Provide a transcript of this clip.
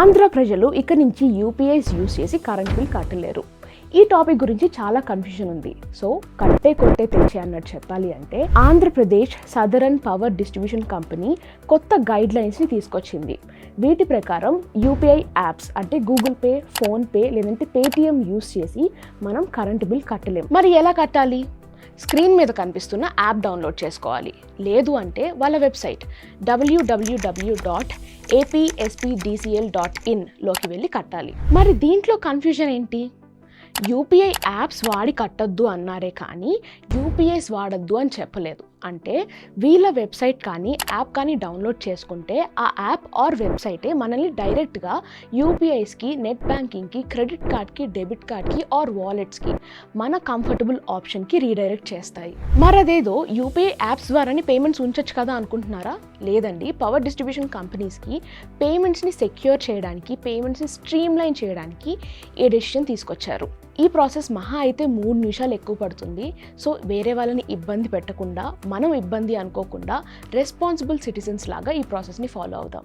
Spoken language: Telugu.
ఆంధ్ర ప్రజలు ఇక నుంచి యూపీఐస్ యూజ్ చేసి కరెంట్ బిల్ కట్టలేరు. ఈ టాపిక్ గురించి చాలా కన్ఫ్యూజన్ ఉంది. సో కట్టే కొట్టే తెచ్చే అన్నట్టు చెప్పాలి అంటే Andhra Pradesh southern power distribution company కొత్త గైడ్ లైన్స్ని తీసుకొచ్చింది. వీటి ప్రకారం యూపీఐ యాప్స్ అంటే గూగుల్ పే, ఫోన్పే లేదంటే పేటిఎం యూజ్ చేసి మనం కరెంట్ బిల్ కట్టలేం. మరి ఎలా కట్టాలి? స్క్రీన్ మీద కనిపిస్తున్న యాప్ డౌన్లోడ్ చేసుకోవాలి. లేదు అంటే వాళ్ళ వెబ్సైట్ www.apspdcl.in లోకి వెళ్ళి కట్టాలి. మరి దీంట్లో కన్ఫ్యూజన్ ఏంటి? యూపీఐ యాప్స్ వాడి కట్టొద్దు అన్నారే కానీ యూపీఐస్ వాడద్దు అని చెప్పలేదు. అంటే వీళ్ళ వెబ్సైట్ కానీ యాప్ కానీ డౌన్లోడ్ చేసుకుంటే ఆ యాప్ ఆర్ వెబ్సైటే మనల్ని డైరెక్ట్గా యూపీఐస్కి, నెట్ బ్యాంకింగ్కి, క్రెడిట్ కార్డ్కి, డెబిట్ కార్డ్కి ఆర్ వాలెట్స్కి మన కంఫర్టబుల్ ఆప్షన్కి రీడైరెక్ట్ చేస్తాయి. మరి అదేదో యూపీఐ యాప్స్ ద్వారానే పేమెంట్స్ ఉంచొచ్చు కదా అనుకుంటున్నారా? లేదండి. పవర్ డిస్ట్రిబ్యూషన్ కంపెనీస్కి పేమెంట్స్ని సెక్యూర్ చేయడానికి, పేమెంట్స్ని స్ట్రీమ్లైన్ చేయడానికి ఈ డెసిషన్ తీసుకొచ్చారు. ఈ ప్రాసెస్ మహా అయితే 3 నిమిషాలు ఎక్కువ పడుతుంది. సో వేరే వాళ్ళని ఇబ్బంది పెట్టకుండా, మనం ఇబ్బంది అనుకోకుండా రెస్పాన్సిబుల్ సిటిజన్స్ లాగా ఈ ప్రాసెస్ని ఫాలో అవుదాం.